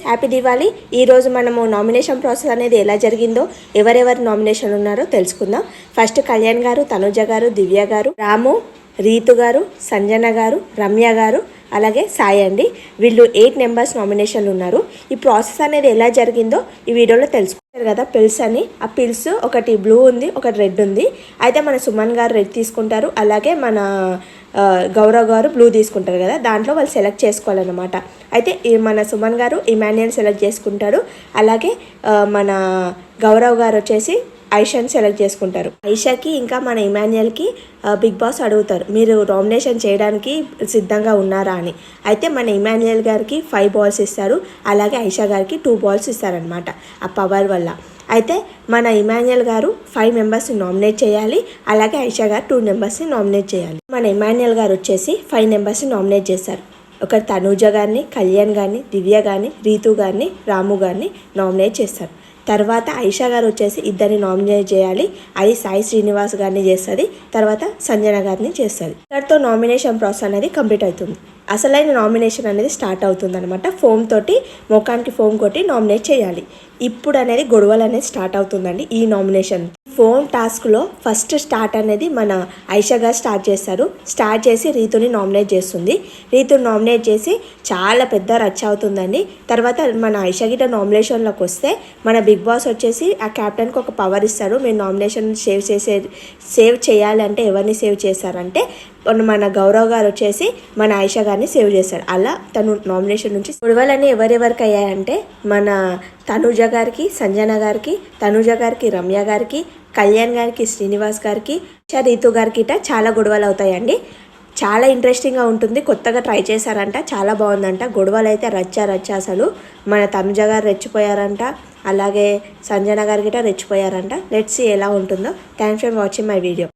Friends, happy Diwali. ఈరోజు మనము nomination process అనేది ఎలా జరిగిందో, ఎవరెవరు నామినేషన్ ఉన్నారో తెలుసుకుందాం. ఫస్ట్ కళ్యాణ్ గారు, తనుజ గారు, దివ్య గారు, రాము, రీతు గారు, సంజన గారు, రమ్య గారు, అలాగే సాయి అండి. వీళ్ళు 8 మెంబర్స్ నామినేషన్లు ఉన్నారు. ఈ ప్రాసెస్ అనేది ఎలా జరిగిందో ఈ వీడియోలో తెలుసుకుంటారు కదా. పిల్స్ అని, ఆ పిల్స్ ఒకటి బ్లూ ఉంది, ఒకటి రెడ్ ఉంది. అయితే మన సుమన్ గారు రెడ్ తీసుకుంటారు, అలాగే మన గౌరవ్ గారు బ్లూ తీసుకుంటారు కదా. దాంట్లో వాళ్ళు సెలెక్ట్ చేసుకోవాలన్నమాట. అయితే మన సుమన్ గారు ఇమాన్యుయల్ సెలెక్ట్ చేసుకుంటారు, అలాగే మన గౌరవ్ గారు వచ్చేసి ఐషాని సెలెక్ట్ చేసుకుంటారు. ఐషాకి ఇంకా మన ఇమాన్యుయల్కి బిగ్ బాస్ అడుగుతారు, మీరు నామినేషన్ చేయడానికి సిద్ధంగా ఉన్నారా అని. అయితే మన ఇమాన్యుయల్ గారికి 5 balls ఇస్తారు, అలాగే ఐషా గారికి 2 balls ఇస్తారనమాట ఆ పవర్ వల్ల. అయితే మన ఇమాన్యుయల్ గారు 5 మెంబర్స్ని నామినేట్ చేయాలి, అలాగే ఐషా గారు 2 మెంబర్స్ని నామినేట్ చేయాలి. మన ఇమాన్యుయల్ గారు వచ్చేసి 5 మెంబర్స్ని నామినేట్ చేస్తారు. ఒకరు తనూజ గారిని, కళ్యాణ్ గారిని, దివ్య గారిని, రీతు గారిని, రాము గారిని నామినేట్ చేస్తారు. తర్వాత ఐషా గారు వచ్చేసి 2 నామినేట్ చేయాలి, అది సాయి శ్రీనివాస్ గారిని చేస్తుంది, తర్వాత సంజన గారిని చేస్తుంది. ఇక్కడితో నామినేషన్ ప్రాసెస్ అనేది కంప్లీట్ అవుతుంది. అసలైన నామినేషన్ అనేది స్టార్ట్ అవుతుంది అనమాట. ఫోమ్ తోటి, ముఖానికి ఫోమ్ కొట్టి నామినేట్ చేయాలి. ఇప్పుడు అనేది గొడవలు అనేది స్టార్ట్ అవుతుందండి. ఈ నామినేషన్ ఫోమ్ టాస్క్లో ఫస్ట్ స్టార్ట్ అనేది మన ఐషా గారు స్టార్ట్ చేస్తారు. స్టార్ట్ చేసి రీతుని నామినేట్ చేస్తుంది. రీతుని నామినేట్ చేసి చాలా పెద్ద రచ్చ అవుతుందండి. తర్వాత మన ఐషా గిட்ட నామినేషన్లోకి వస్తే మన బిగ్ బాస్ వచ్చేసి ఆ క్యాప్టెన్కి ఒక పవర్ ఇస్తారు. మీరు నామినేషన్ సేవ్ చేయాలి అంటే ఎవరిని సేవ్ చేశారంటే మన గౌరవ్ గారు వచ్చేసి మన ఐషా గారిని సేవ్ చేశారు. అలా తను నామినేషన్ నుంచి గొడవలన్నీ ఎవరెవరికి అయ్యాయంటే మన తనుజ గారికి, సంజన గారికి, తనుజ గారికి, రమ్య గారికి, కళ్యాణ్ గారికి, శ్రీనివాస్ గారికి, రీతు గారికి చాలా గొడవలు అవుతాయండి. చాలా ఇంట్రెస్టింగ్గా ఉంటుంది. కొత్తగా ట్రై చేశారంట, చాలా బాగుందంట. గొడవలు అయితే రచ్చ అసలు. మన తనుజ గారు రెచ్చిపోయారంట, అలాగే సంజన గారికి రెచ్చిపోయారంట. లెట్స్ సీ ఎలా ఉంటుందో. Thanks for watching my video.